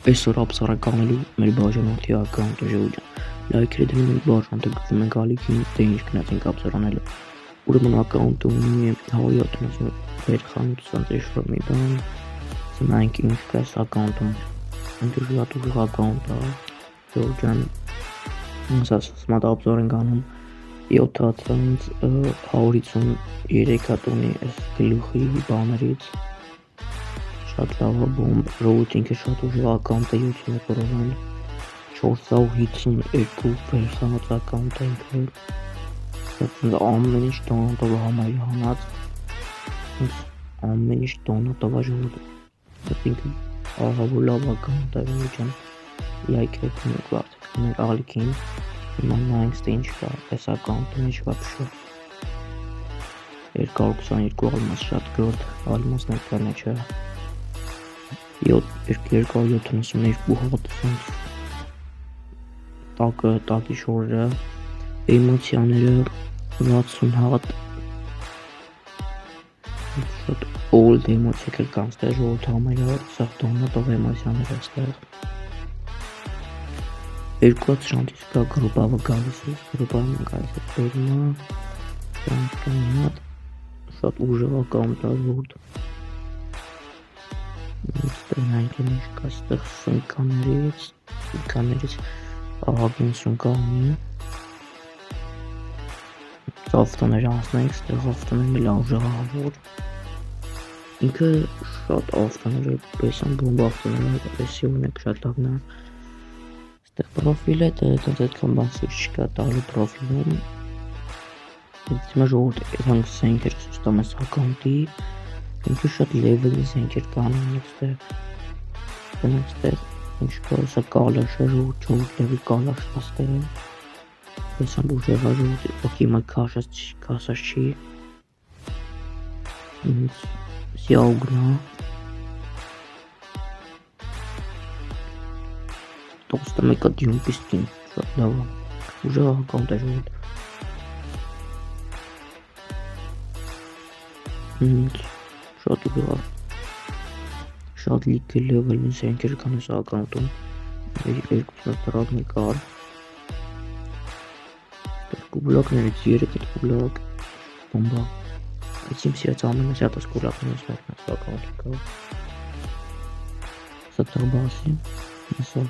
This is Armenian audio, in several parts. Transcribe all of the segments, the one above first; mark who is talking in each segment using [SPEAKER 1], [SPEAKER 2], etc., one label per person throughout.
[SPEAKER 1] Այսօր ապսարականելու մեր բաժանորդի ակաունտը ժողջան, լայքերը դրում ենք բաժանորդը գծում ենք ալիքին, թե ինչ գնացինք ապսարանելու, ուրեմն ակաունտը ունի 170 վերխանութ ինչ-որ մի բան, նայենք ինչ կա այս ակաունտում, ընդ շատ ուժեղ ակաունտ է, ժողջան, ասմատ ապսար ենք անում 753 հատ ունի այս գլուխի բաներից, շատ լավ է բոմբ, ժողովուրդ ինքը շատ ուժեղ ակաունտ է 70 օրովան, 452 վերխանոց ակաունտ է ինքը, ամեն ինչ տոնատով համարի հանած, ամեն ինչ տոնատով է ժողովուրդ, ինքը ահավոր լավ ակաունտ է ժողովուրդ, լայք եք ունեք վարձեք, ունեք ալիքին, հիմա նայենք ստե ինչ կա այս ակաունտը մեջ վապշո, 222 ալմաս շատ գորդ ալմասներ կա մեջը, 272 հատ տակի շորը, էմոցիաները 60 հատ, շատ old էմոցիակ էլ կան ստեղ ժողովուրդ համարյա սաղ տոնատով էմոցիաներ ստեղ, 2 շանտից կա գրուպավը գալիս է, գրուպավը գալիս է բերմա, շատ ուժեղ ակաունտ է ժողովուրդ, ստեղ նայք են ինչ կա ստեղ սնկաներից ահագին սնկա ունի, ավտոներ անցնենք, ստեղ ավտոներն էլ ուժեղ ահավոր, ինքը շատ ավտոներ է, պեսան բոմբ ավտոներ է, պեսի ունեք շատ լավն է, ստեղ պրոֆիլ է, այդքան բան սույր չկա տալու պրոֆիլում, հիմա ժողովուրդ եթանք սենքեր սուստամ ես ակաունտի, ինքը շատ լևելի սենքեր կան ունեք ստեղ, բնակ ստեղ, ինչ կա սա կալաշ է ժողովուրդ լևի կալաշ է ստեղ է, պեսան ուժեղ է ժողովուրդ, ոքի հիմա կասած չի, սյաուգնա, տոստը մեկա դյում պիստին, շատ լավ է, ուժեղ ակաունտ է ժողովուրդ, շատ ուժեղ է, շատ լիքը լևելին սենքեր կան ես ակաունտում, 2 տրակն է կար, կուբլակներից 3 հատ կուբլակ, բոմբա, այս իմ սիրած ամենասյատած կուբլակներից մեկն ես ակաունտի կար, սա տղբասի, ասա,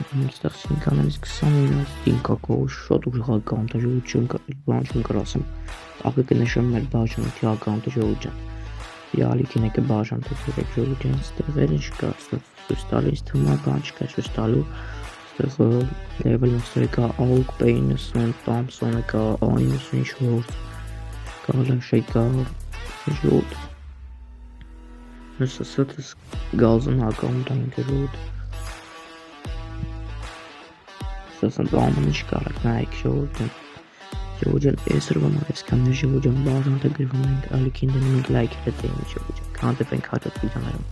[SPEAKER 1] ստեղ սինկաներից 29 տինկակով շատ ուժեղ ակաունտ է ժողովուրդ բան չեմ կրասեմ, ակը կնշեմ մեր բաժանորդի ակաունտը ժողովուրդ, ալիքին եկը բաժանորդը գրեք ժողովուրդ, ստեղ ինչ կա, սույս տալիս թմա բան չկա սույս տալու, ստեղ լևել նստեր կա AUG P90, Thompson-ը կա, A90 ինչ-որ, կալաշ է կա, ժողովուրդ, սս գազն ակաունտ է ինքը ժողովուրդ, սասանց ամեն ինչ կարակ նայք ժողովուրդ, այսօրվան այսքաններ ժողովուրդ բաժանորդը գրվում ենք ալիքին դնում ենք լայքերը դեմ ժողովուրդ, կանտեպ ենք հաջորդ վիդեոներում։